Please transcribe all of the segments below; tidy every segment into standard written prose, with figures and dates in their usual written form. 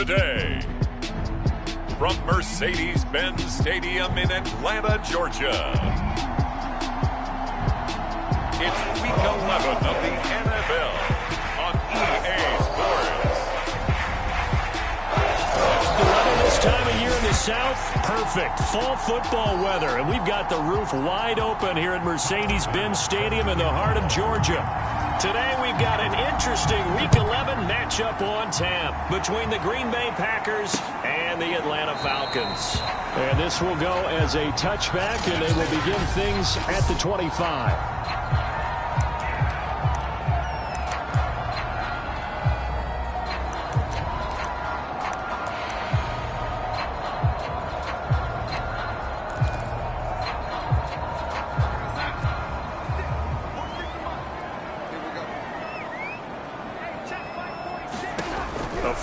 today. From Mercedes-Benz Stadium in Atlanta, Georgia, it's Week 11 of the NFL on EA Sports. The weather this time of year in the South, perfect. Fall football weather, and we've got the roof wide open here at Mercedes-Benz Stadium in the heart of Georgia. Today we've got an interesting Week 11 matchup on tap between the Green Bay Packers and the Atlanta Falcons. And this will go as a touchback, and they will begin things at the 25.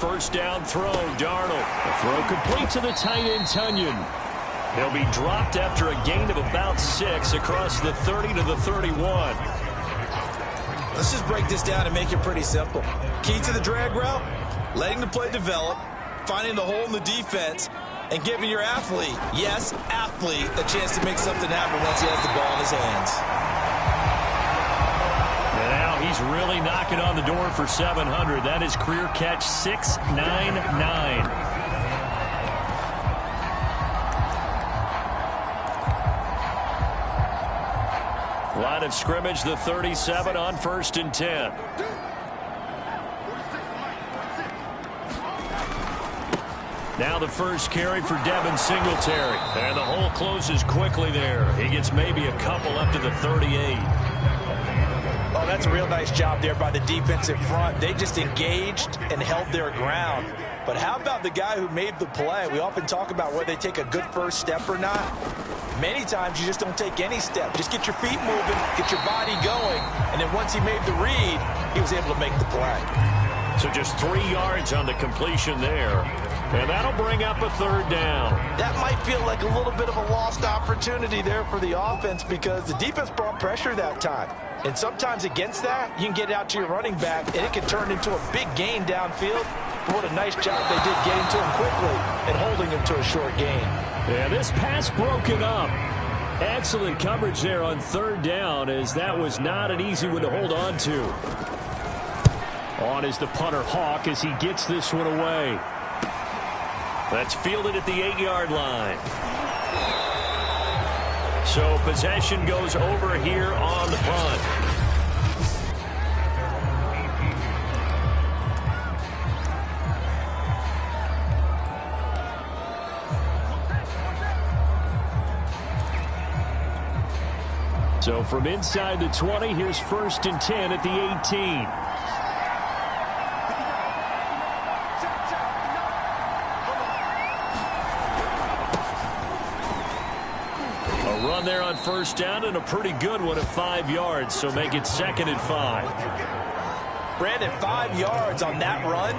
First down throw, Darnold. The throw complete to the tight end, Tunyon. He'll be dropped after a gain of about 6 across the 30 to the 31. Let's just break this down and make it pretty simple. Key to the drag route, letting the play develop, finding the hole in the defense, and giving your athlete, yes, athlete, a chance to make something happen once he has the ball in his hands. He's really knocking on the door for 700. That is career catch 699. Line of scrimmage, the 37 on 1st and 10. Now the first carry for Devin Singletary. And the hole closes quickly there. He gets maybe a couple up to the 38. Oh, that's a real nice job there by the defensive front. They just engaged and held their ground. But how about the guy who made the play? We often talk about whether they take a good first step or not. Many times you just don't take any step. Just get your feet moving, get your body going, and then once he made the read, he was able to make the play. So just 3 yards on the completion there. And that'll bring up a 3rd down. That might feel like a little bit of a lost opportunity there for the offense because the defense brought pressure that time. And sometimes against that, you can get out to your running back, and it can turn into a big gain downfield. But what a nice job they did getting to him quickly and holding him to a short gain. Yeah, this pass broken up. Excellent coverage there on 3rd down, as that was not an easy one to hold on to. On is the punter Hawk as he gets this one away. That's fielded at the 8-yard line. So possession goes over here on the punt. So from inside the 20, here's 1st and 10 at the 18. Run there on 1st down, and a pretty good one at 5 yards, so make it 2nd and 5. Brandon, 5 yards on that run.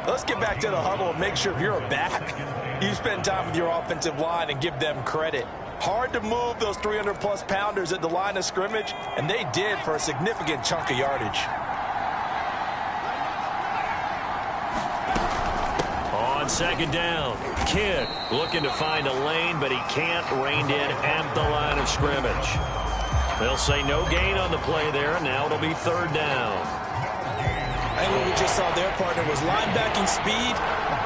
Let's get back to the huddle and make sure if you're a back, you spend time with your offensive line and give them credit. Hard to move those 300-plus pounders at the line of scrimmage, and they did for a significant chunk of yardage. On 2nd down, Kidd looking to find a lane, but he can't. Reined in at the line of scrimmage. They'll say no gain on the play there. Now it'll be 3rd down. And what we just saw their partner was linebacking speed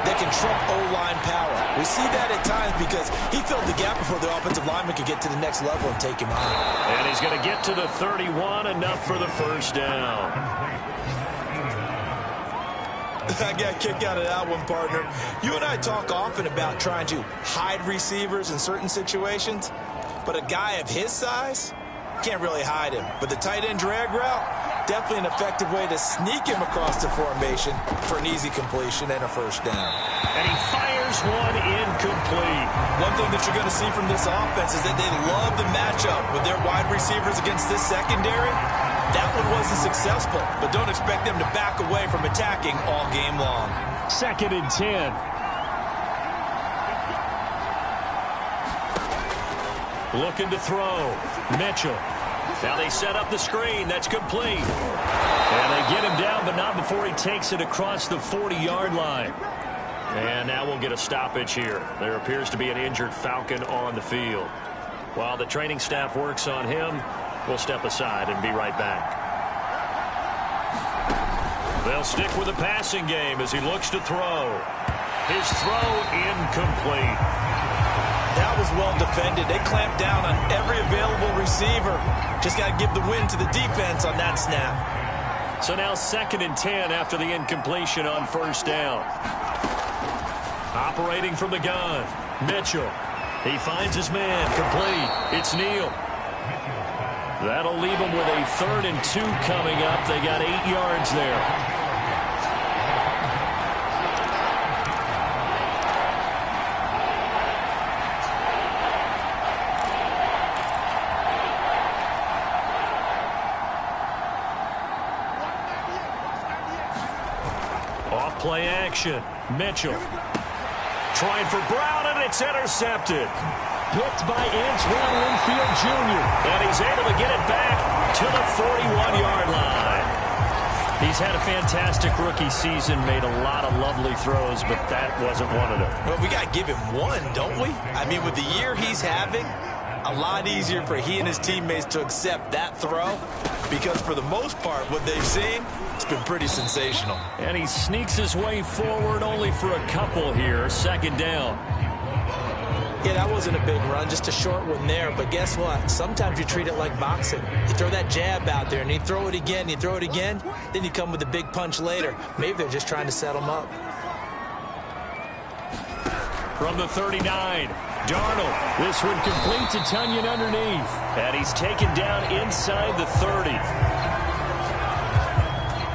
that can trump O-line power. We see that at times because he filled the gap before the offensive lineman could get to the next level and take him out. And he's going to get to the 31, enough for the 1st down. I got a kick out of that one, partner. You and I talk often about trying to hide receivers in certain situations, but a guy of his size can't really hide him. But the tight end drag route, definitely an effective way to sneak him across the formation for an easy completion and a 1st down. And he fires one incomplete. One thing that you're going to see from this offense is that they love the matchup with their wide receivers against this secondary. That one wasn't successful, but don't expect them to back away from attacking all game long. 2nd and 10. Looking to throw. Mitchell. Now they set up the screen. That's complete. And they get him down, but not before he takes it across the 40-yard line. And now we'll get a stoppage here. There appears to be an injured Falcon on the field. While the training staff works on him, we'll step aside and be right back. They'll stick with the passing game as he looks to throw. His throw incomplete. That was well defended. They clamped down on every available receiver. Just got to give the win to the defense on that snap. So now 2nd and 10 after the incompletion on 1st down. Operating from the gun, Mitchell. He finds his man, complete. It's Neal. That'll leave him with a 3rd and 2 coming up. They got 8 yards there. Off-play action, Mitchell. Trying for Brown, and it's intercepted. Picked by Antoine Winfield Jr. And he's able to get it back to the 41-yard line. He's had a fantastic rookie season, made a lot of lovely throws, but that wasn't one of them. Well, we got to give him one, don't we? I mean, with the year he's having, a lot easier for he and his teammates to accept that throw, because for the most part, what they've seen, it's been pretty sensational. And he sneaks his way forward only for a couple here. 2nd down. Yeah, that wasn't a big run, just a short one there. But guess what? Sometimes you treat it like boxing. You throw that jab out there, and you throw it again, you throw it again, then you come with a big punch later. Maybe they're just trying to set him up. From the 39, Darnold. This one complete to Tunyon underneath. And he's taken down inside the 30.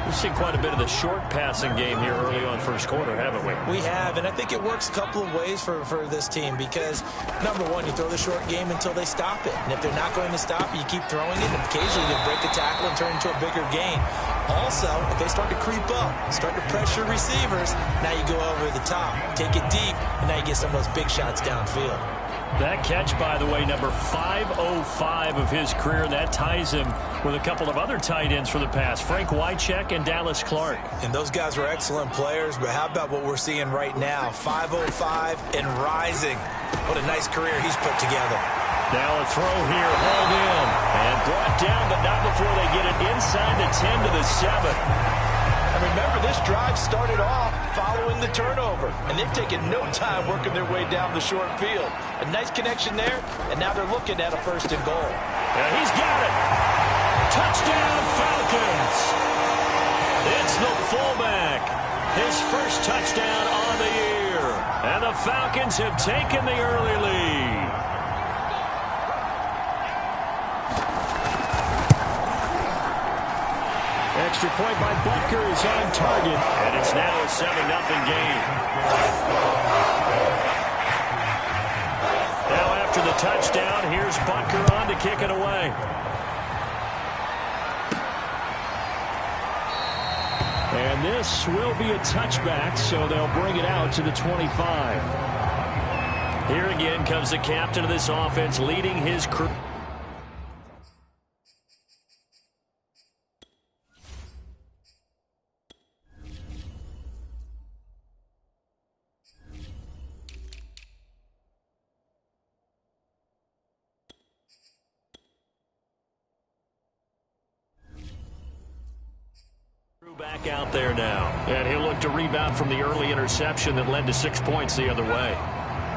We've seen quite a bit of the short passing game here early on 1st quarter, haven't we? We have, and I think it works a couple of ways for this team because, number one, you throw the short game until they stop it. And if they're not going to stop it, you keep throwing it, and occasionally you'll break a tackle and turn into a bigger gain. Also, if they start to creep up, start to pressure receivers, now you go over the top, take it deep, and now you get some of those big shots downfield. That catch, by the way, number 505 of his career. That ties him with a couple of other tight ends for the past, Frank Wycheck and Dallas Clark. And those guys were excellent players, but how about what we're seeing right now? 505 and rising. What a nice career he's put together. Now a throw here, hauled in, and brought down, but not before they get it inside the 10 to the 7. And remember, this drive started off following the turnover, and they've taken no time working their way down the short field. A nice connection there, and now they're looking at a 1st and goal. And he's got it. Touchdown, Falcons. It's the fullback. His 1st touchdown on the year. And the Falcons have taken the early lead. Extra point by Butker is on target. And it's now a 7-0 game. Now after the touchdown, here's Butker on to kick it away. And this will be a touchback, so they'll bring it out to the 25. Here again comes the captain of this offense leading his crew. Back out there now, and he'll look to rebound from the early interception that led to 6 points the other way.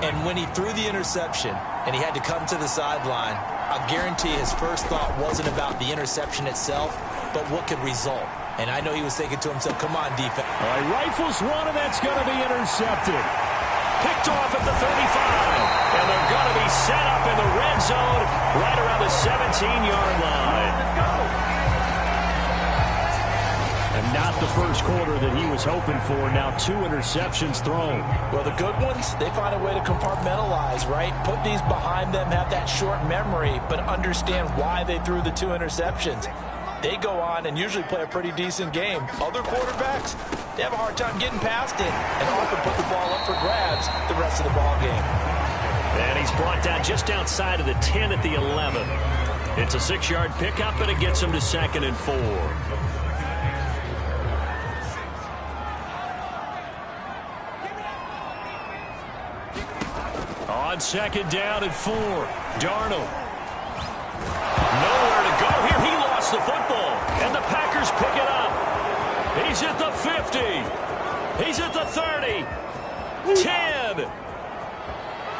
And when he threw the interception and he had to come to the sideline, I guarantee his first thought wasn't about the interception itself, but what could result. And I know he was thinking to himself, come on, defense. All right, rifles one, and that's going to be intercepted. Picked off at the 35, and they're going to be set up in the red zone right around the 17-yard line. And not the first quarter that he was hoping for. Now 2 interceptions thrown. Well, the good ones, they find a way to compartmentalize, right? Put these behind them, have that short memory, but understand why they threw the 2 interceptions. They go on and usually play a pretty decent game. Other quarterbacks, they have a hard time getting past it and often put the ball up for grabs the rest of the ball game. And he's brought down just outside of the 10 at the 11. It's a 6-yard pickup, and it gets him to 2nd and 4. on second down and 4. Darnold. Nowhere to go here. He lost the football. And the Packers pick it up. He's at the 50. He's at the 30. 10.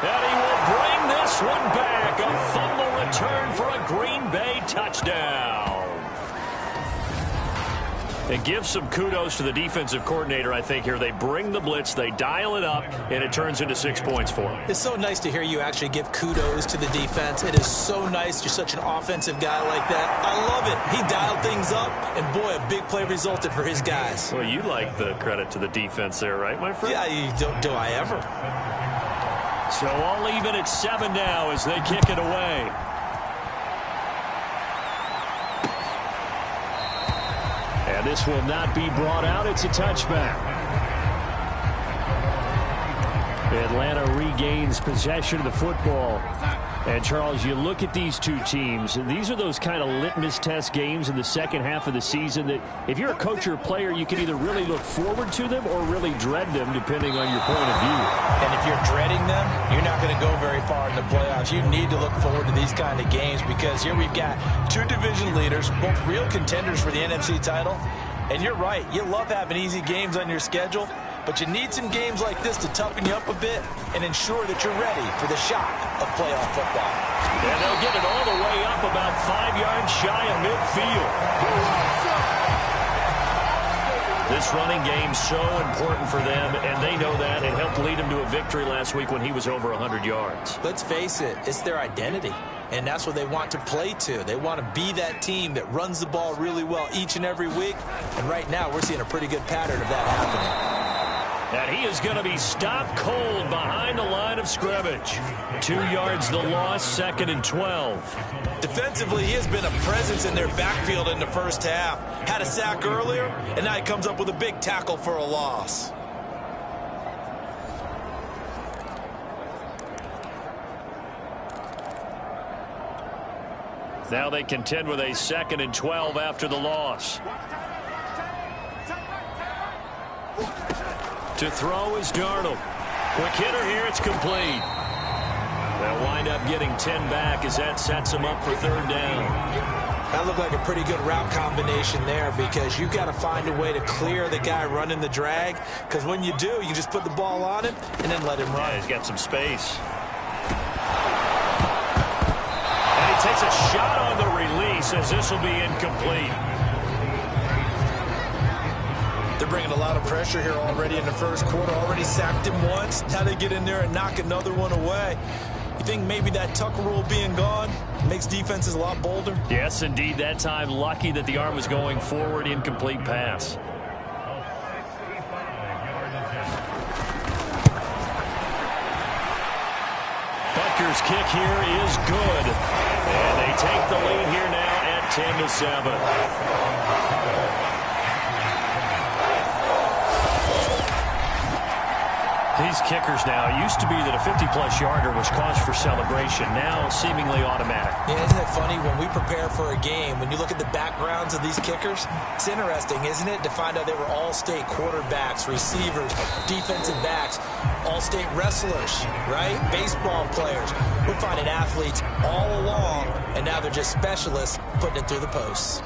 And he will bring this one back. A fumble return for a Green Bay touchdown. And give some kudos to the defensive coordinator, I think, here. They bring the blitz, they dial it up, and it turns into 6 points for them. It's so nice to hear you actually give kudos to the defense. It is so nice. You're such an offensive guy like that. I love it. He dialed things up, and boy, a big play resulted for his guys. Well, you like the credit to the defense there, right, my friend? Yeah, do I ever? So all even at 7 now as they kick it away. And this will not be brought out. It's a touchback. Atlanta regains possession of the football. And, Charles, you look at these two teams, and these are those kind of litmus test games in the second half of the season that if you're a coach or a player, you can either really look forward to them or really dread them, depending on your point of view. And if you're dreading them, you're not going to go very far in the playoffs. You need to look forward to these kind of games because here we've got two division leaders, both real contenders for the NFC title. And you're right, you love having easy games on your schedule, but you need some games like this to toughen you up a bit and ensure that you're ready for the shock of playoff football. And they'll get it all the way up about 5 yards shy of midfield. This running game so important for them, and they know that. It helped lead them to a victory last week when he was over 100 yards. Let's face it, it's their identity, and that's what they want to play to. They want to be that team that runs the ball really well each and every week, and right now we're seeing a pretty good pattern of that happening. And he is going to be stopped cold behind the line of scrimmage. 2 yards the loss, 2nd and 12. Defensively, he has been a presence in their backfield in the first half. Had a sack earlier, and now he comes up with a big tackle for a loss. Now they contend with a 2nd and 12 after the loss. To throw is Darnold. Quick hitter here, it's complete. They'll wind up getting 10 back as that sets them up for 3rd down. That looked like a pretty good route combination there because you've got to find a way to clear the guy running the drag, because when you do, you just put the ball on him and then let him run. Yeah, he's got some space. And he takes a shot on the release as this will be incomplete. They're bringing a lot of pressure here already in the first quarter. Already sacked him once. Now they get in there and knock another one away. You think maybe that Tucker rule being gone makes defenses a lot bolder? Yes, indeed. That time, lucky that the arm was going forward. Incomplete pass. Butker's kick here is good. And they take the lead here now at 10-7. These kickers now, it used to be that a 50-plus yarder was cause for celebration. Now, seemingly automatic. Yeah, isn't it funny? When we prepare for a game, when you look at the backgrounds of these kickers, it's interesting, isn't it, to find out they were all-state quarterbacks, receivers, defensive backs, all-state wrestlers, right? Baseball players. We're finding athletes all along, and now they're just specialists putting it through the posts.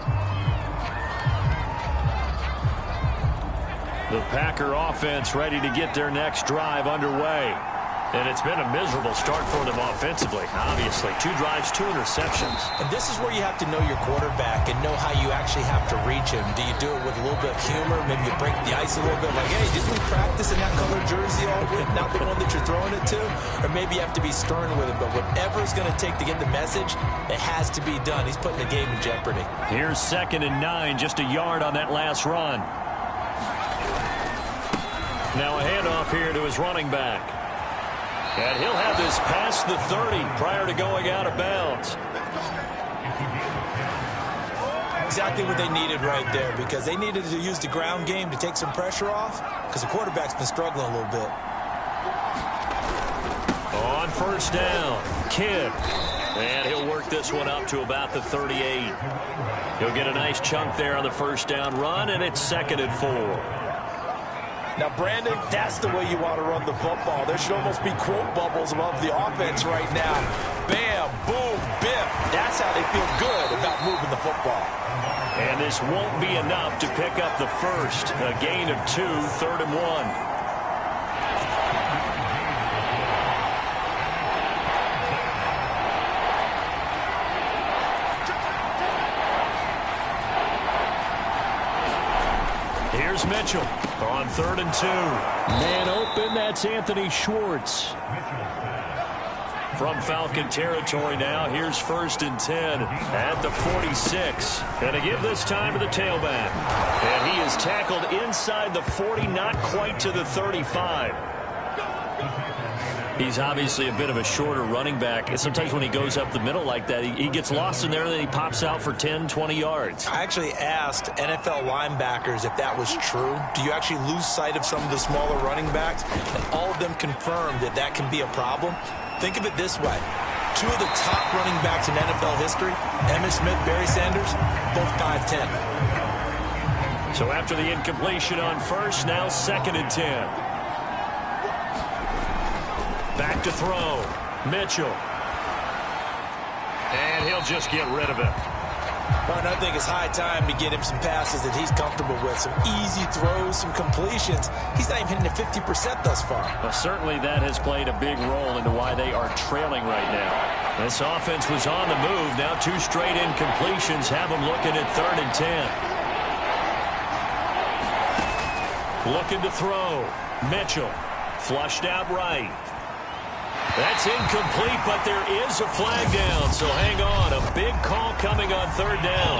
The Packer offense ready to get their next drive underway. And it's been a miserable start for them offensively. Obviously, 2 drives, 2 interceptions. And this is where you have to know your quarterback and know how you actually have to reach him. Do you do it with a little bit of humor? Maybe you break the ice a little bit like, hey, didn't we practice in that colored jersey all week? Not the one that you're throwing it to? Or maybe you have to be stern with him. But whatever it's going to take to get the message, it has to be done. He's putting the game in jeopardy. Here's 2nd and 9, just a yard on that last run. Now a handoff here to his running back. And he'll have this past the 30 prior to going out of bounds. Exactly what they needed right there, because they needed to use the ground game to take some pressure off, because the quarterback's been struggling a little bit. On 1st down, Kidd. And he'll work this one up to about the 38. He'll get a nice chunk there on the 1st down run, and it's 2nd and 4. Now, Brandon, that's the way you want to run the football. There should almost be quote bubbles above the offense right now. Bam, boom, biff. That's how they feel good about moving the football. And this won't be enough to pick up the first. A gain of 2, 3rd and 1. Here's Mitchell on 3rd and 2. Man open, that's Anthony Schwartz. From Falcon territory now, here's 1st and 10 at the 46. And to give this time to the tailback. And he is tackled inside the 40, not quite to the 35. He's obviously a bit of a shorter running back. And sometimes when he goes up the middle like that, he gets lost in there, and then he pops out for 10, 20 yards. I actually asked NFL linebackers if that was true. Do you actually lose sight of some of the smaller running backs? And all of them confirmed that that can be a problem. Think of it this way. 2 of the top running backs in NFL history, Emmitt Smith, Barry Sanders, both 5'10". So after the incompletion on first, now 2nd and 10. Back to throw. Mitchell. And he'll just get rid of it. Martin, I think it's high time to get him some passes that he's comfortable with. Some easy throws, some completions. He's not even hitting at 50% thus far. Well, certainly that has played a big role into why they are trailing right now. This offense was on the move. Now 2 straight incompletions have them looking at 3rd and 10. Looking to throw. Mitchell. Flushed out right. That's incomplete, but there is a flag down, so hang on. A big call coming on 3rd down.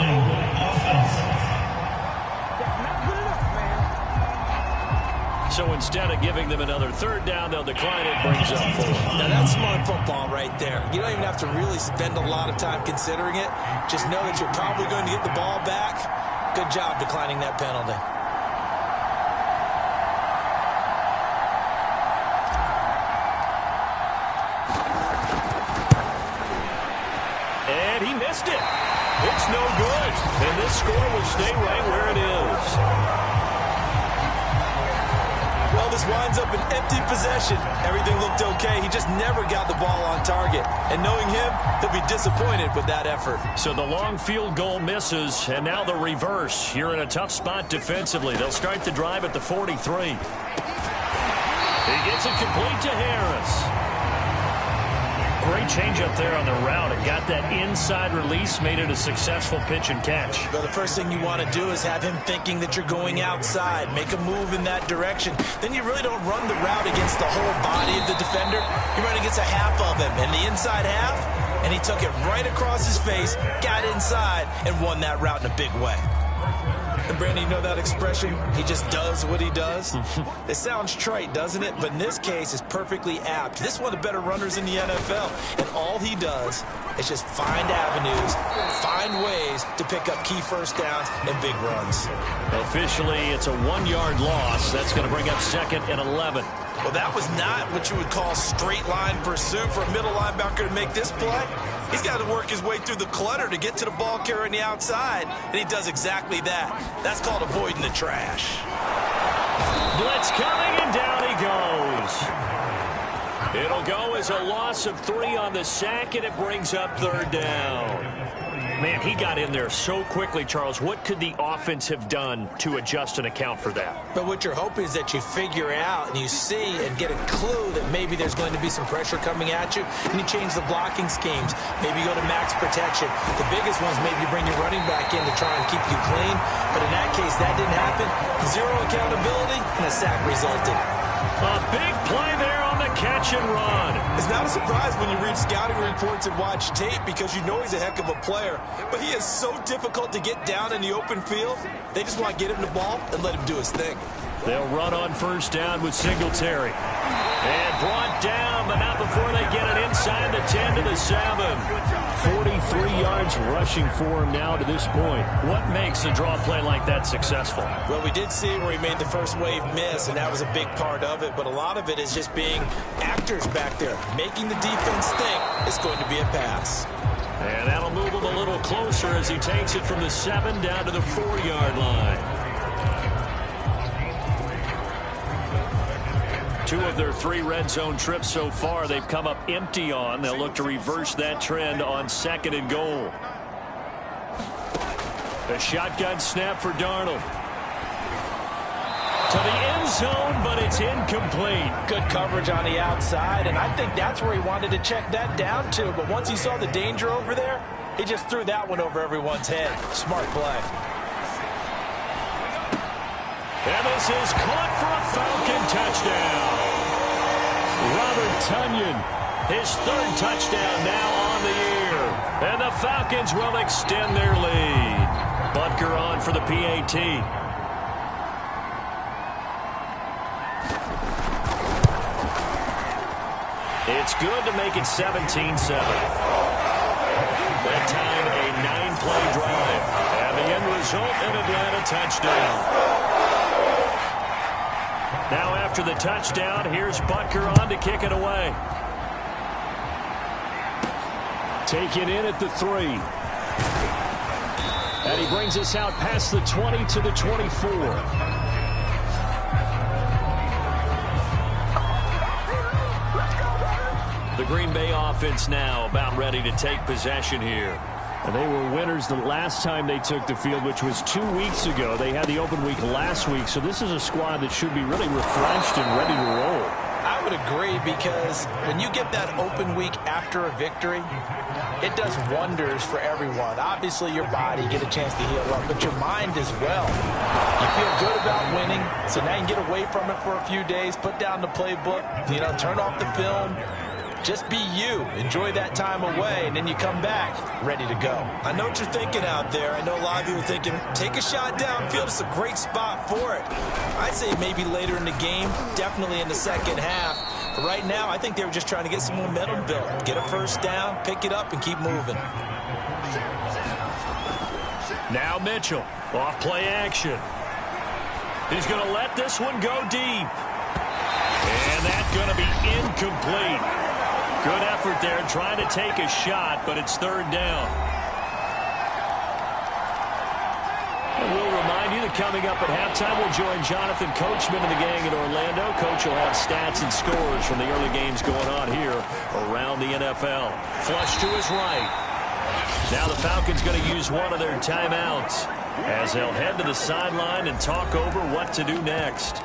So instead of giving them another 3rd down, they'll decline it, brings up 4. Now that's smart football right there. You don't even have to really spend a lot of time considering it. Just know that you're probably going to get the ball back. Good job declining that penalty. And he missed it. It's no good. And this score will stay right where it is. Well, this winds up an empty possession. Everything looked okay. He just never got the ball on target. And knowing him, he'll be disappointed with that effort. So the long field goal misses, and now the reverse. You're in a tough spot defensively. They'll start the drive at the 43. He gets it complete to Harris. Great change up there on the route. It got that inside release, made it a successful pitch and catch. Well, the first thing you want to do is have him thinking that you're going outside. Make a move in that direction. Then you really don't run the route against the whole body of the defender. You run against a half of him, and the inside half, and he took it right across his face, got inside, and won that route in a big way. And Brandon, you know that expression? He just does what he does. It sounds trite, doesn't it? But in this case, it's perfectly apt. This is one of the better runners in the NFL. And all he does is just find avenues, find ways to pick up key first downs and big runs. Officially, it's a 1-yard loss. That's going to bring up 2nd and 11. Well, that was not what you would call straight line pursuit for a middle linebacker to make this play. He's got to work his way through the clutter to get to the ball carrier on the outside, and he does exactly that. That's called avoiding the trash. Blitz coming, and down he goes. It'll go as a loss of 3 on the sack, and it brings up 3rd down. Man, he got in there so quickly, Charles. What could the offense have done to adjust and account for that? But what you're hoping is that you figure out and you see and get a clue that maybe there's going to be some pressure coming at you, and you change the blocking schemes. Maybe you go to max protection. The biggest ones, maybe you bring your running back in to try and keep you clean. But in that case, that didn't happen. 0 accountability, and a sack resulted. A big play there on the catch and run. It's not a surprise when you read scouting reports and watch tape because you know he's a heck of a player. But he is so difficult to get down in the open field. They just want to get him the ball and let him do his thing. They'll run on 1st down with Singletary. And brought down, but not before they get it inside the 10 to the 7. 43 yards rushing for him now to this point. What makes a draw play like that successful? Well, we did see where he made the first wave miss, and that was a big part of it. But a lot of it is just being actors back there, making the defense think it's going to be a pass. And that'll move him a little closer as he takes it from the 7 down to the 4-yard line. 2 of their 3 red zone trips so far, they've come up empty on. They'll look to reverse that trend on 2nd and goal. A shotgun snap for Darnold. To the end zone, but it's incomplete. Good coverage on the outside, and I think that's where he wanted to check that down to. But once he saw the danger over there, he just threw that one over everyone's head. Smart play. And this is caught for a Falcon touchdown. Robert Tonyan, his 3rd touchdown now on the year. And the Falcons will extend their lead. Butker on for the PAT. It's good to make it 17-7. That time, a 9-play drive. And the end result, an Atlanta touchdown. Now after the touchdown, here's Butker on to kick it away. Taken in at the 3. And he brings us out past the 20 to the 24. The Green Bay offense now about ready to take possession here. And they were winners the last time they took the field, which was 2 weeks ago. They had the open week last week, so this is a squad that should be really refreshed and ready to roll. I would agree, because when you get that open week after a victory, it does wonders for everyone. Obviously, your body, get a chance to heal up, but your mind as well. You feel good about winning, so now you can get away from it for a few days, put down the playbook, turn off the film. Just be you. Enjoy that time away, and then you come back ready to go. I know what you're thinking out there. I know a lot of you are thinking, take a shot downfield. It's a great spot for it. I'd say maybe later in the game, definitely in the second half. But right now, I think they were just trying to get some momentum built. Get a first down, pick it up, and keep moving. Now Mitchell, off play action. He's going to let this one go deep. And that's going to be incomplete. Good effort there, trying to take a shot, but it's 3rd down. And we'll remind you that coming up at halftime, we'll join Jonathan Coachman and the gang in Orlando. Coach will have stats and scores from the early games going on here around the NFL. Flush to his right. Now the Falcons going to use one of their timeouts as they'll head to the sideline and talk over what to do next.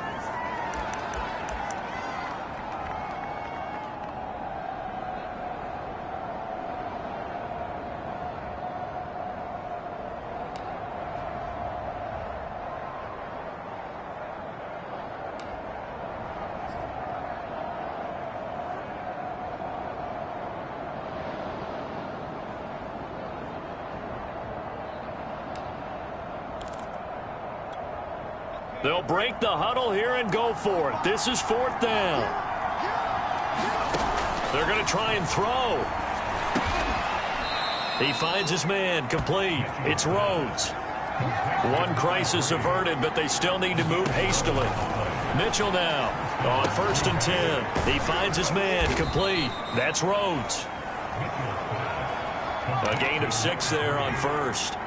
They'll break the huddle here and go for it. This is 4th down. They're going to try and throw. He finds his man, complete. It's Rhodes. One crisis averted, but they still need to move hastily. Mitchell now on 1st and 10. He finds his man, complete. That's Rhodes. A gain of 6 there on 1st.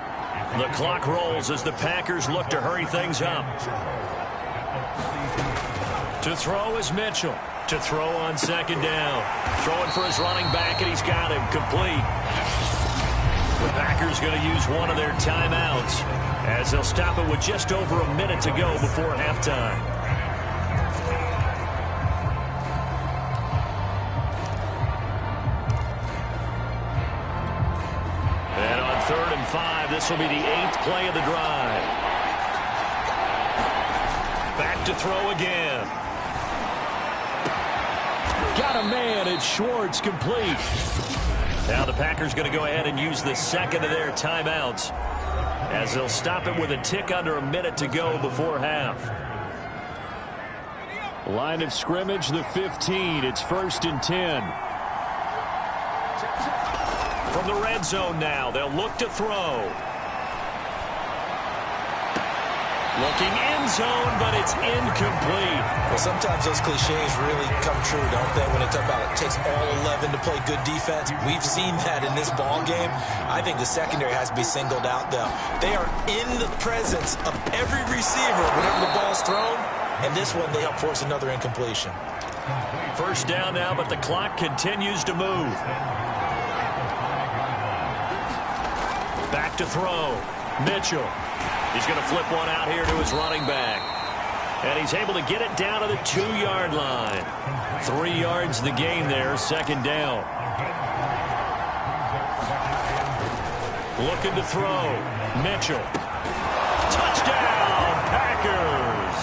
The clock rolls as the Packers look to hurry things up. To throw is Mitchell. To throw on 2nd down. Throwing for his running back, and he's got him complete. The Packers going to use one of their timeouts as they'll stop it with just over a minute to go before halftime. And on 3rd and 5, this will be the 8th play of the drive. Back to throw again. Got a man, it's Schwartz, complete. Now the Packers going to go ahead and use the 2nd of their timeouts as they'll stop it with a tick under a minute to go before half. Line of scrimmage, the 15. It's 1st and 10. From the red zone now, they'll look to throw. Looking end zone, but it's incomplete. Well, sometimes those cliches really come true, don't they? When they talk about it takes all 11 to play good defense. We've seen that in this ball game. I think the secondary has to be singled out, though. They are in the presence of every receiver whenever the ball's thrown. And this one, they help force another incompletion. First down now, but the clock continues to move. Back to throw. Mitchell. He's going to flip one out here to his running back. And he's able to get it down to the 2-yard line. 3 yards the gain there, second down. Looking to throw. Mitchell. Touchdown, Packers.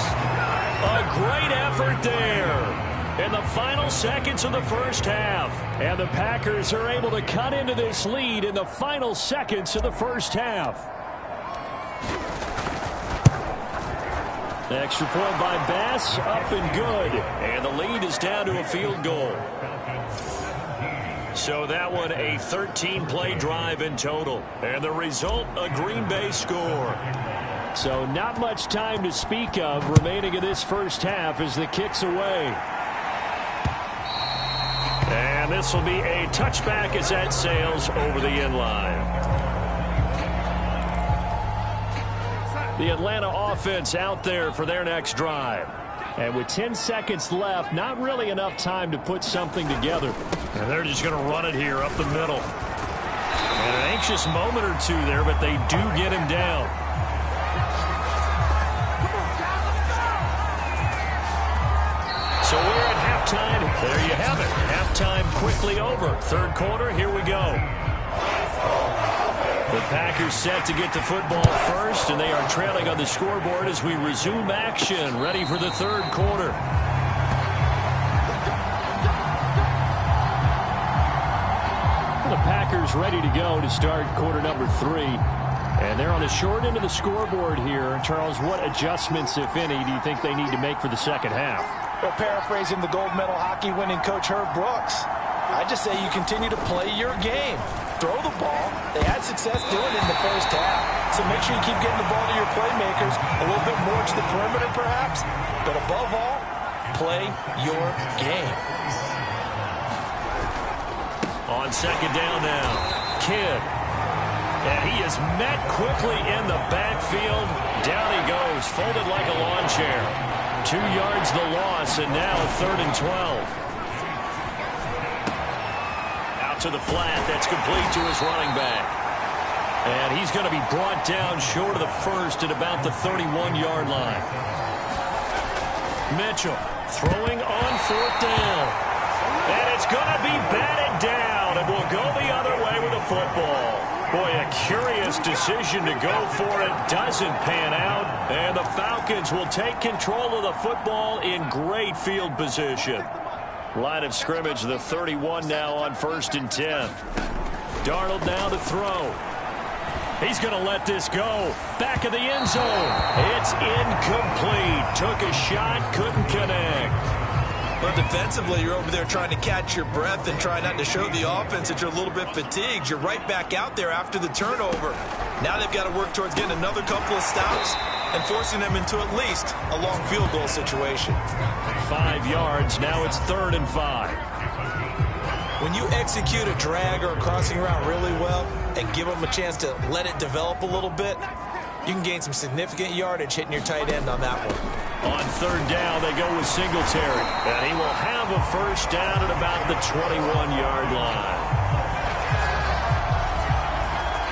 A great effort there in the final seconds of the first half. And the Packers are able to cut into this lead in the final seconds of the first half. The extra point by Bass, up and good. And the lead is down to a field goal. So that one a 13-play drive in total. And the result, a Green Bay score. So not much time to speak of remaining in this first half as the kick's away. And this will be a touchback as that sails over the end line. The Atlanta offense out there for their next drive. And with 10 seconds left, not really enough time to put something together. And they're just going to run it here up the middle. And an anxious moment or two there, but they do get him down. So we're at halftime. There you have it. Halftime quickly over. Third quarter, here we go. The Packers set to get the football first, and they are trailing on the scoreboard as we resume action, ready for the third quarter. The Packers ready to go to start quarter number 3. And they're on the short end of the scoreboard here. Charles, what adjustments, if any, do you think they need to make for the second half? Well, paraphrasing the gold medal hockey winning coach Herb Brooks, I just say you continue to play your game. Throw the ball. They had success doing it in the first half. So make sure you keep getting the ball to your playmakers, a little bit more to the perimeter perhaps. But above all, play your game. On second down now, Kidd. And he is met quickly in the backfield. Down he goes, folded like a lawn chair. 2 yards the loss, and now 3rd and 12. To the flat, that's complete to his running back. And he's going to be brought down short of the first at about the 31-yard line. Mitchell throwing on 4th down. And it's going to be batted down, and will go the other way with the football. Boy, a curious decision to go for it. Doesn't pan out, and the Falcons will take control of the football in great field position. Line of scrimmage, the 31 now on 1st and 10. Darnold now to throw. He's going to let this go. Back of the end zone. It's incomplete. Took a shot, couldn't connect. But defensively, you're over there trying to catch your breath and try not to show the offense that you're a little bit fatigued. You're right back out there after the turnover. Now they've got to work towards getting another couple of stops and forcing them into at least a long field goal situation. 5 yards. Now it's 3rd and 5. When you execute a drag or a crossing route really well and give them a chance to let it develop a little bit, you can gain some significant yardage hitting your tight end on that one. On 3rd down, they go with Singletary. And he will have a first down at about the 21-yard line.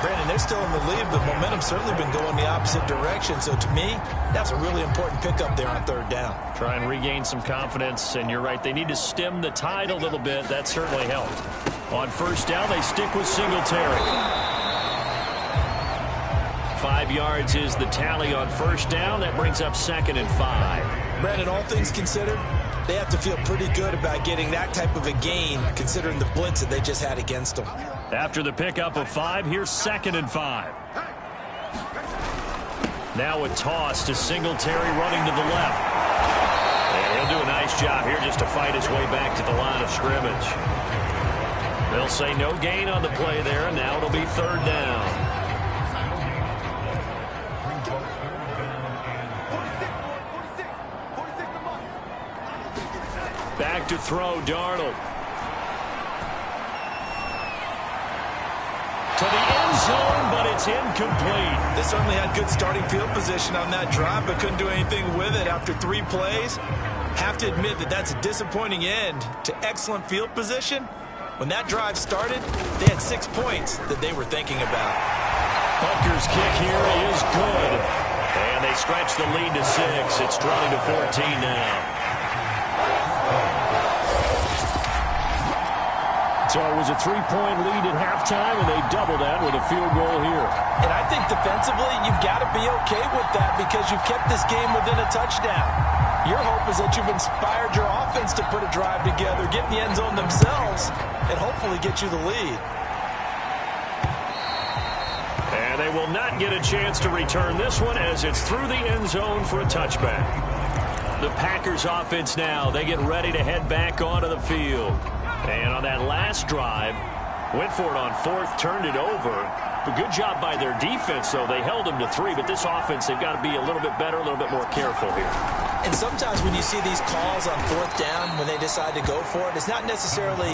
Brandon, they're still in the lead, but momentum's certainly been going the opposite direction. So to me, that's a really important pickup there on 3rd down. Try and regain some confidence, and you're right, they need to stem the tide a little bit. That certainly helped. On 1st down, they stick with Singletary. 5 yards is the tally on 1st down. That brings up 2nd and 5. Brandon, all things considered, they have to feel pretty good about getting that type of a gain, considering the blitz that they just had against them. After the pickup of 5, here's 2nd and 5. Now a toss to Singletary running to the left. And he'll do a nice job here just to fight his way back to the line of scrimmage. They'll say no gain on the play there, and now it'll be 3rd down. Back to throw, Darnold. To the end zone, but it's incomplete. They certainly had good starting field position on that drive, but couldn't do anything with it after 3 plays. Have to admit that that's a disappointing end to excellent field position. When that drive started, they had 6 points that they were thinking about. Butker's kick here is good. And they stretch the lead to 6. It's 20-14 now. So it was a 3-point lead at halftime, and they doubled that with a field goal here. And I think defensively, you've got to be okay with that because you've kept this game within a touchdown. Your hope is that you've inspired your offense to put a drive together, get in the end zone themselves, and hopefully get you the lead. And they will not get a chance to return this one as it's through the end zone for a touchback. The Packers offense now, they get ready to head back onto the field. And on that last drive, went for it on 4th, turned it over. A good job by their defense, though. They held them to 3, but this offense, they've got to be a little bit better, a little bit more careful here. And sometimes when you see these calls on 4th down, when they decide to go for it, it's not necessarily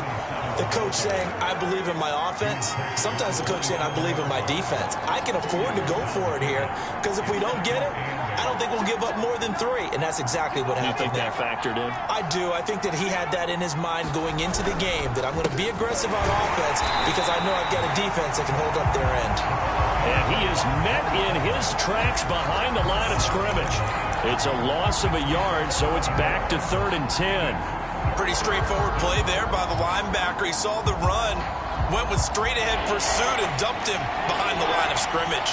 the coach saying, I believe in my offense. Sometimes the coach saying, I believe in my defense. I can afford to go for it here because if we don't get it, I don't think we'll give up more than 3. And that's exactly what happened there. You think that factored in? I do. I think that he had that in his mind going into the game, that I'm going to be aggressive on offense because I know I've got a defense that can hold up their end. And he is met in his tracks behind the line of scrimmage. It's a loss of a yard, so it's back to 3rd and 10. Pretty straightforward play there by the linebacker. He saw the run, went with straight-ahead pursuit, and dumped him behind the line of scrimmage.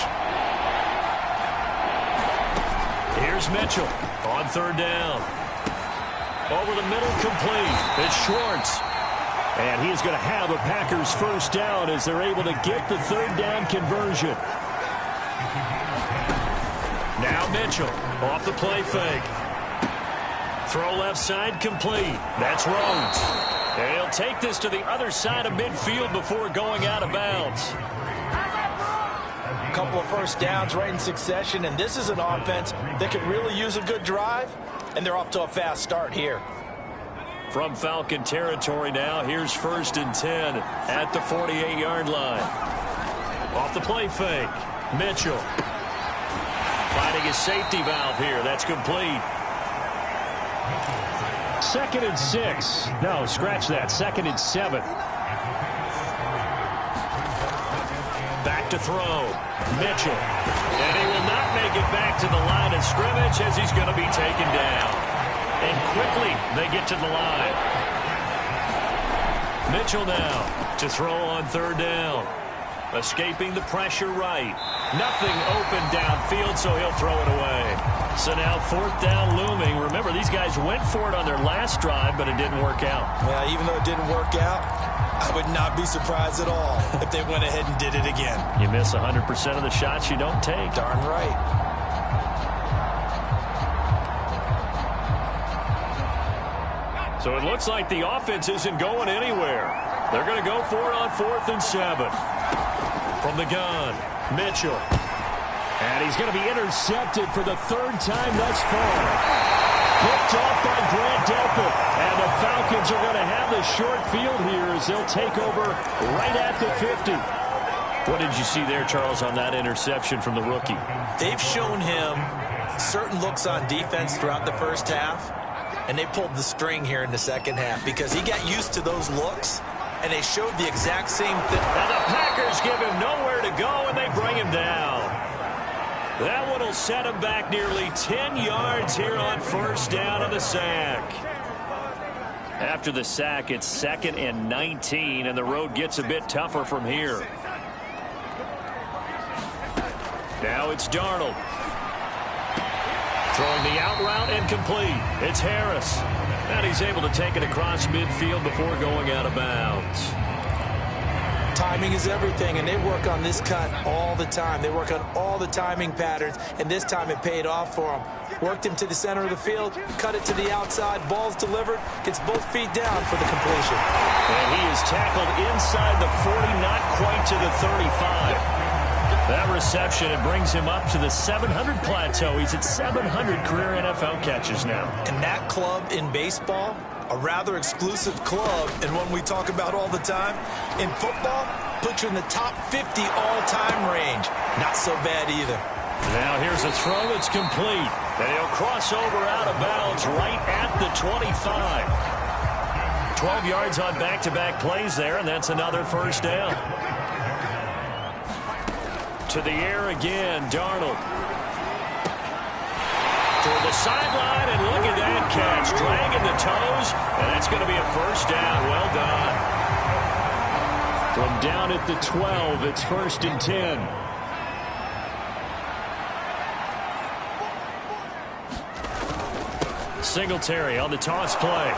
Here's Mitchell on 3rd down. Over the middle, complete. It's Schwartz. And he's going to have a Packers first down as they're able to get the 3rd down conversion. Now Mitchell off the play fake. Throw left side complete. That's Rhodes. And he'll take this to the other side of midfield before going out of bounds. A couple of first downs right in succession, and this is an offense that could really use a good drive, and they're off to a fast start here. From Falcon territory now, here's 1st and 10 at the 48-yard line. Off the play fake, Mitchell. Finding his safety valve here, that's complete. 2nd and 6. No, scratch that, 2nd and 7. Back to throw, Mitchell. And he will not make it back to the line of scrimmage as he's going to be taken down. And quickly, they get to the line. Mitchell now to throw on 3rd down. Escaping the pressure right. Nothing open downfield, so he'll throw it away. So now 4th down looming. Remember, these guys went for it on their last drive, but it didn't work out. Yeah, even though it didn't work out, I would not be surprised at all if they went ahead and did it again. You miss 100% of the shots you don't take. Darn right. So it looks like the offense isn't going anywhere. They're going to go for it on 4th and 7. From the gun, Mitchell. And he's going to be intercepted for the 3rd time thus far. Picked off by Grant Delpit. And the Falcons are going to have the short field here as they'll take over right at the 50. What did you see there, Charles, on that interception from the rookie? They've shown him certain looks on defense throughout the first half. And they pulled the string here in the second half because he got used to those looks, and they showed the exact same thing. And the Packers give him nowhere to go, and they bring him down. That one will set him back nearly 10 yards here on 1st down on the sack. After the sack, it's 2nd and 19, and the road gets a bit tougher from here. Now it's Darnold. Throwing the out route and complete. It's Harris. And he's able to take it across midfield before going out of bounds. Timing is everything, and they work on this cut all the time. They work on all the timing patterns, and this time it paid off for them. Worked him to the center of the field, cut it to the outside, ball's delivered, gets both feet down for the completion. And he is tackled inside the 40, not quite to the 35. That reception, it brings him up to the 700 plateau. He's at 700 career NFL catches now. And that club in baseball, a rather exclusive club, and one we talk about all the time. In football, puts you in the top 50 all-time range. Not so bad either. Now here's a throw that's complete. And he'll cross over out of bounds right at the 25. 12 yards on back-to-back plays there, and that's another first down. To the air again, Darnold. Toward the sideline, and look at that catch. Dragging the toes, and that's going to be a first down. Well done. From down at the 12, it's 1st and 10. Singletary on the toss play.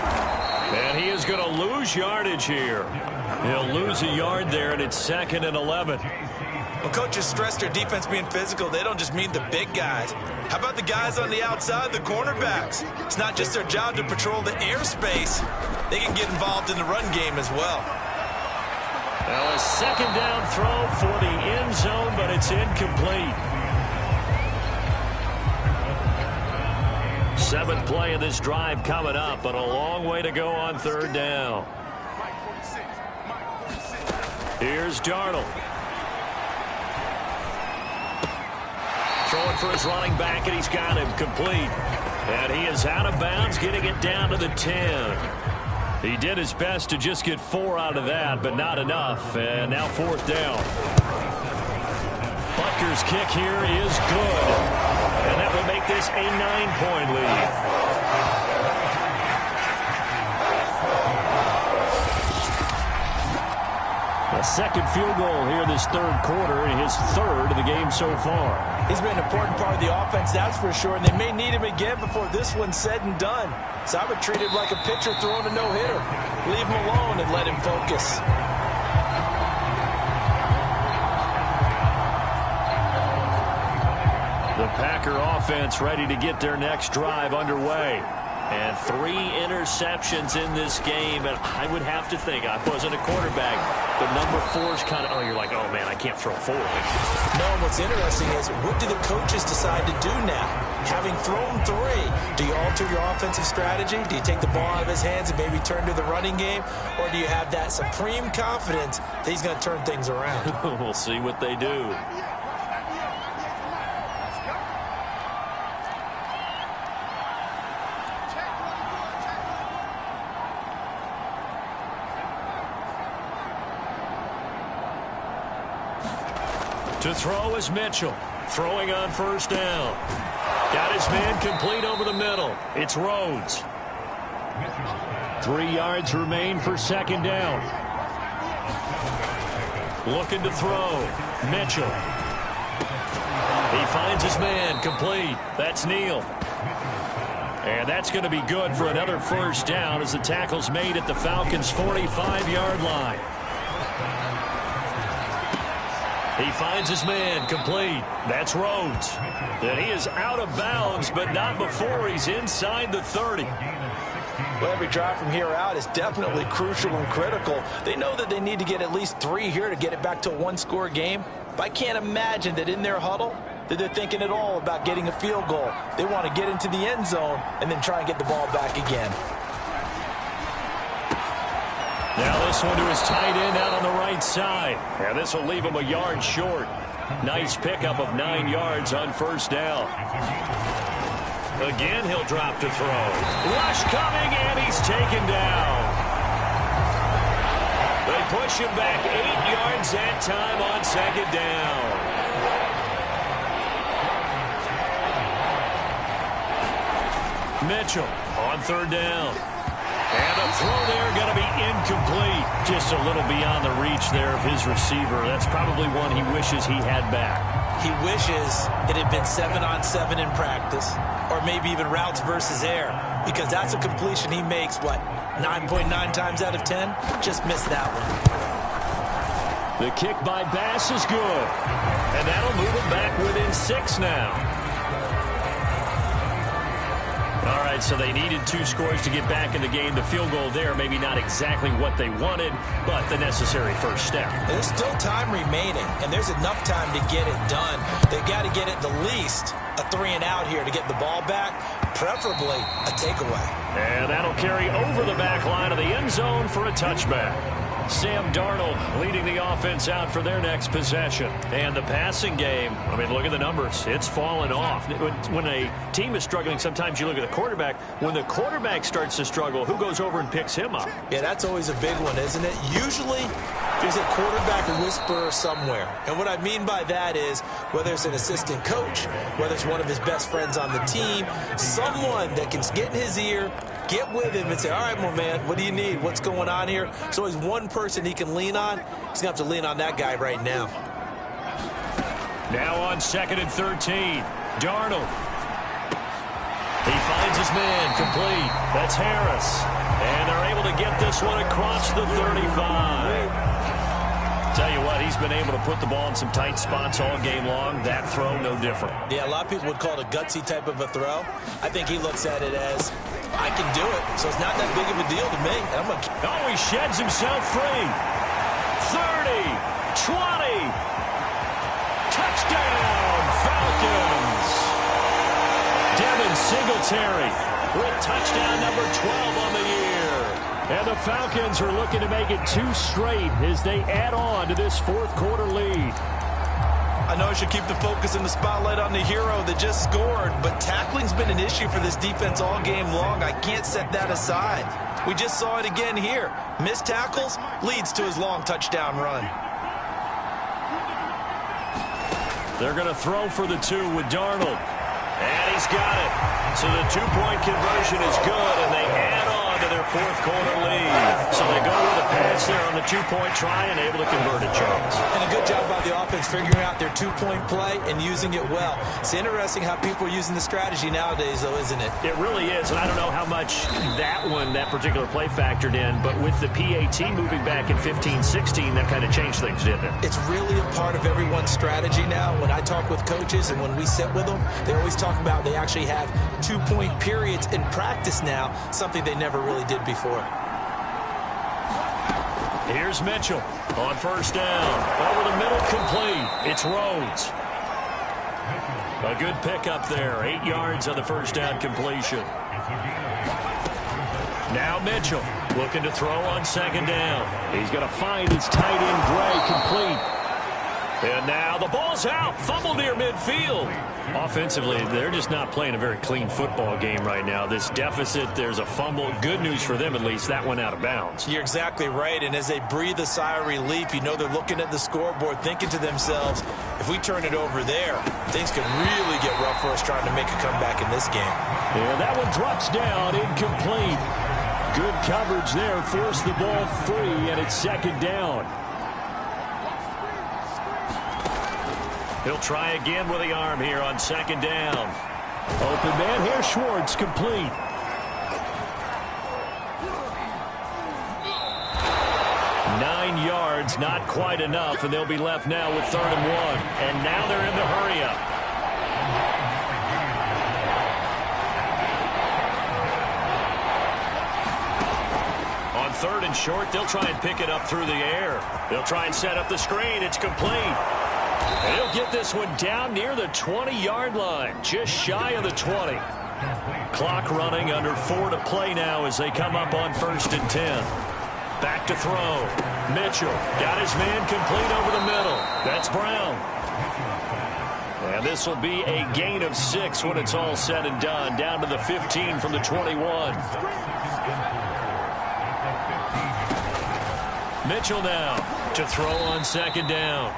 And he is going to lose yardage here. He'll lose a yard there, and it's 2nd and 11. When coaches stress their defense being physical, they don't just mean the big guys. How about the guys on the outside, the cornerbacks? It's not just their job to patrol the airspace. They can get involved in the run game as well. Now a 2nd down throw for the end zone, but it's incomplete. 7th play of this drive coming up, but a long way to go on 3rd down. Here's Darnold. Throwing for his running back, and he's got him complete. And he is out of bounds, getting it down to the 10. He did his best to just get 4 out of that, but not enough. And now 4th down. Butker's kick here is good. And that will make this a 9-point lead. A second field goal here this 3rd quarter, and his 3rd of the game so far. He's been an important part of the offense, that's for sure, and they may need him again before this one's said and done. So I would treat it like a pitcher throwing a no-hitter. Leave him alone and let him focus. The Packer offense ready to get their next drive underway. And 3 interceptions in this game. And I would have to think, I wasn't a quarterback, but number 4's kind of, you're like, oh, man, I can't throw 4. No, what's interesting is, what do the coaches decide to do now? Having thrown 3, do you alter your offensive strategy? Do you take the ball out of his hands and maybe turn to the running game? Or do you have that supreme confidence that he's going to turn things around? We'll see what they do. To throw is Mitchell. Throwing on 1st down. Got his man complete over the middle. It's Rhodes. 3 yards remain for 2nd down. Looking to throw. Mitchell. He finds his man complete. That's Neal. And that's going to be good for another 1st down as the tackle's made at the Falcons' 45-yard line. He finds his man complete. That's Rhodes. And he is out of bounds, but not before he's inside the 30. Well, every drive from here out is definitely crucial and critical. They know that they need to get at least 3 here to get it back to a 1-score game. But I can't imagine that in their huddle that they're thinking at all about getting a field goal. They want to get into the end zone and then try and get the ball back again. Now this one to his tight end out on the right side. And this will leave him a yard short. Nice pickup of 9 yards on 1st down. Again, he'll drop to throw. Rush coming, and he's taken down. They push him back 8 yards that time on 2nd down. Mitchell on 3rd down. And a throw there going to be incomplete. Just a little beyond the reach there of his receiver. That's probably one he wishes he had back. He wishes it had been 7-on-7 in practice, or maybe even routes versus air, because that's a completion he makes, what, 9.9 times out of 10? Just missed that one. The kick by Bass is good. And that'll move him back within 6 now. All right, so they needed 2 scores to get back in the game. The field goal there, maybe not exactly what they wanted, but the necessary first step. There's still time remaining, and there's enough time to get it done. They've got to get at the least a 3-and-out here to get the ball back, preferably a takeaway. And that'll carry over the back line of the end zone for a touchback. Sam Darnold leading the offense out for their next possession. And the passing game, I mean, look at the numbers. It's fallen off. When a team is struggling, sometimes you look at the quarterback. When the quarterback starts to struggle, who goes over and picks him up? Yeah, that's always a big one, isn't it? Usually, there's a quarterback whisperer somewhere. And what I mean by that is, whether it's an assistant coach, whether it's one of his best friends on the team, someone that can get in his ear, get with him and say, all right, my man, what do you need? What's going on here? So there's one person he can lean on. He's going to have to lean on that guy right now. Now on 2nd and 13, Darnold. He finds his man complete. That's Harris. And they're able to get this one across the 35. Tell you what, he's been able to put the ball in some tight spots all game long. That throw, no different. Yeah, a lot of people would call it a gutsy type of a throw. I think he looks at it as, I can do it, so it's not that big of a deal to me. Oh, he sheds himself free. 30, 20. Touchdown, Falcons. Devin Singletary with touchdown number 12 on the year. And the Falcons are looking to make it 2 straight as they add on to this fourth-quarter lead. I know I should keep the focus and the spotlight on the hero that just scored, but tackling's been an issue for this defense all game long. I can't set that aside. We just saw it again here. Missed tackles leads to his long touchdown run. They're going to throw for the 2 with Darnold. And he's got it. So the 2-point conversion is good, and they add on to their fourth-quarter lead. So they go with a pass there on the 2-point try and able to convert it, Charles. And a good job by the offense figuring out their 2-point play and using it well. It's interesting how people are using the strategy nowadays, though, isn't it? It really is, and I don't know how much that particular play factored in, but with the PAT moving back in 15-16, that kind of changed things, didn't it? It's really a part of everyone's strategy now. When I talk with coaches and when we sit with them, they always talk about they actually have 2-point periods in practice now, something they never really did before. Here's Mitchell on first down. Over the middle, complete. It's Rhodes. A good pickup there. 8 yards on the first down completion. Now Mitchell looking to throw on second down. He's going to find his tight end Gray complete. And now the ball's out. Fumble near midfield. Offensively, they're just not playing a very clean football game right now. This deficit, there's a fumble. Good news for them, at least. That went out of bounds. You're exactly right. And as they breathe a sigh of relief, you know they're looking at the scoreboard, thinking to themselves, if we turn it over there, things could really get rough for us trying to make a comeback in this game. Yeah, that one drops down, incomplete. Good coverage there. Forced the ball free, and it's second down. He'll try again with the arm here on second down. Open man here, Schwartz, complete. Nine yards, not quite enough, and they'll be left now with 3rd and 1. And now they're in the hurry-up. On 3rd and short, they'll try and pick it up through the air. They'll try and set up the screen. It's complete. And he'll get this one down near the 20-yard line, just shy of the 20. Clock running, under 4 to play now as they come up on 1st and 10. Back to throw. Mitchell got his man complete over the middle. That's Brown. And this will be a gain of 6 when it's all said and done, down to the 15 from the 21. Mitchell now to throw on second down.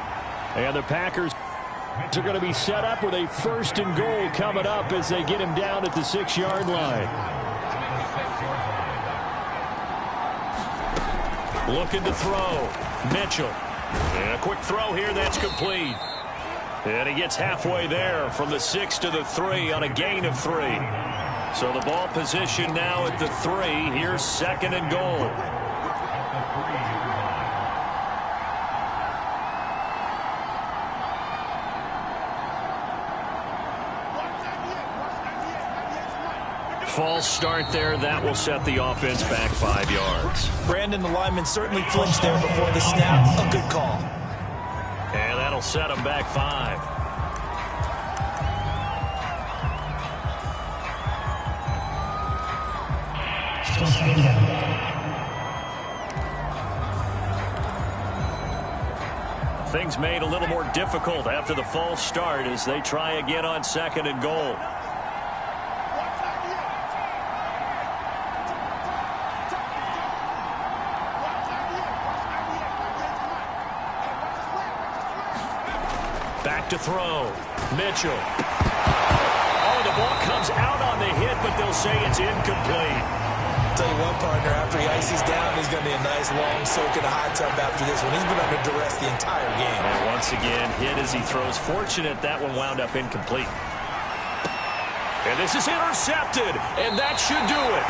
And the Packers are going to be set up with a 1st and goal coming up as they get him down at the 6-yard line. Looking to throw. Mitchell. And a quick throw here, that's complete. And he gets halfway there from the 6 to the 3 on a gain of 3. So the ball position now at the 3. Here's 2nd and goal. False start there. That will set the offense back 5 yards. Brandon, the lineman, certainly flinched there before the snap. A good call. And that'll set him back 5. Things made a little more difficult after the false start as they try again on 2nd and goal. Back to throw. Mitchell. Oh, the ball comes out on the hit, but they'll say it's incomplete. Tell you what, partner, after he ices down, he's going to be a nice long soak in a hot tub after this one. He's been under duress the entire game. And once again, hit as he throws. Fortunate that one wound up incomplete. And this is intercepted, and that should do it.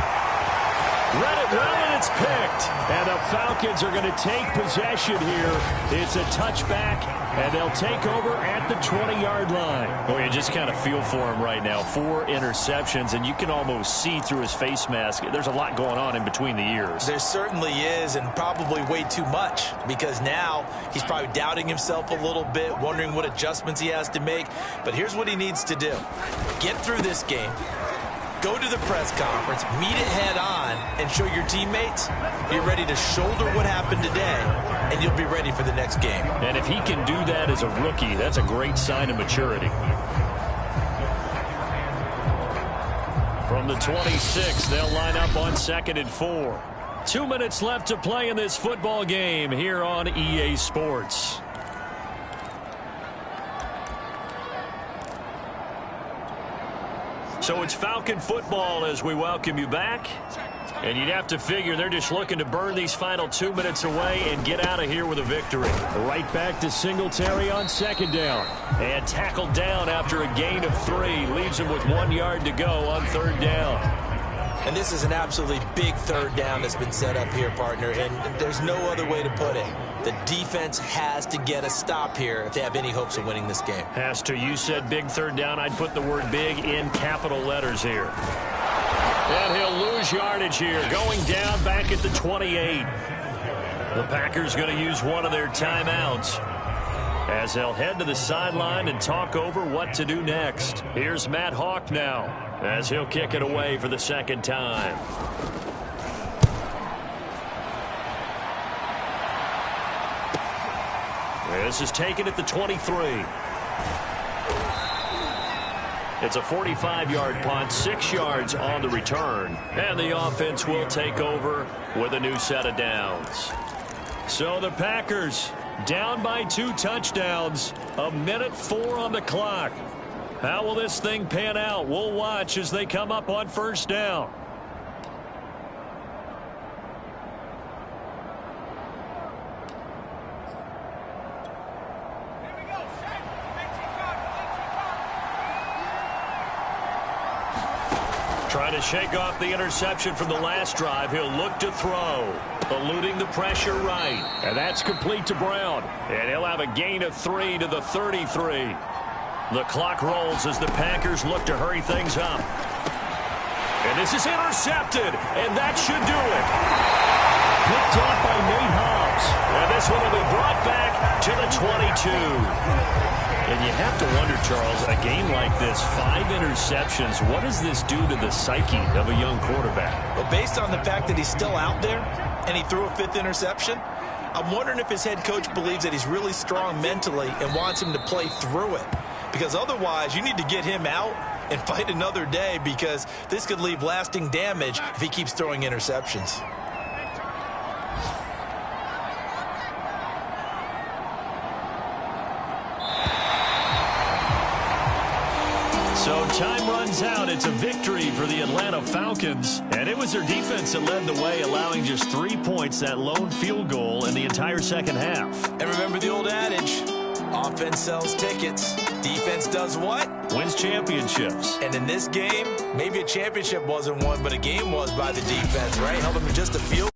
Read it well, and it's picked. And the Falcons are going to take possession here. It's a touchback, and they'll take over at the 20-yard line. Well, you just kind of feel for him right now. 4 interceptions, and you can almost see through his face mask. There's a lot going on in between the ears. There certainly is, and probably way too much, because now he's probably doubting himself a little bit, wondering what adjustments he has to make. But here's what he needs to do. Get through this game. Go to the press conference, meet it head on, and show your teammates you're ready to shoulder what happened today, and you'll be ready for the next game. And if he can do that as a rookie, that's a great sign of maturity. From the 26, they'll line up on 2nd and 4. 2 minutes left to play in this football game here on EA Sports. So it's Falcon football as we welcome you back. And you'd have to figure they're just looking to burn these final 2 minutes away and get out of here with a victory. Right back to Singletary on 2nd down. And tackled down after a gain of 3. Leaves him with 1 yard to go on 3rd down. And this is an absolutely big 3rd down that's been set up here, partner. And there's no other way to put it. The defense has to get a stop here if they have any hopes of winning this game. Has to. You said big 3rd down. I'd put the word big in capital letters here. And he'll lose yardage here. Going down back at the 28. The Packers going to use one of their timeouts as they'll head to the sideline and talk over what to do next. Here's Matt Hawk now as he'll kick it away for the 2nd time. This is taken at the 23. It's a 45-yard punt, 6 yards on the return. And the offense will take over with a new set of downs. So the Packers down by 2 touchdowns, 1:04 on the clock. How will this thing pan out? We'll watch as they come up on 1st down. Trying to shake off the interception from the last drive. He'll look to throw. Eluding the pressure right. And that's complete to Brown. And he'll have a gain of 3 to the 33. The clock rolls as the Packers look to hurry things up. And this is intercepted. And that should do it. Picked off by Nate Hobbs. And this one will be brought back to the 22. And you have to wonder, Charles, a game like this, 5 interceptions, what does this do to the psyche of a young quarterback? Well, based on the fact that he's still out there and he threw a 5th interception, I'm wondering if his head coach believes that he's really strong mentally and wants him to play through it. Because otherwise, you need to get him out and fight another day, because this could leave lasting damage if he keeps throwing interceptions. So time runs out. It's a victory for the Atlanta Falcons. And it was their defense that led the way, allowing just 3 points, that lone field goal in the entire 2nd half. And remember the old adage, offense sells tickets. Defense does what? Wins championships. And in this game, maybe a championship wasn't won, but a game was by the defense, right? Held them to just a field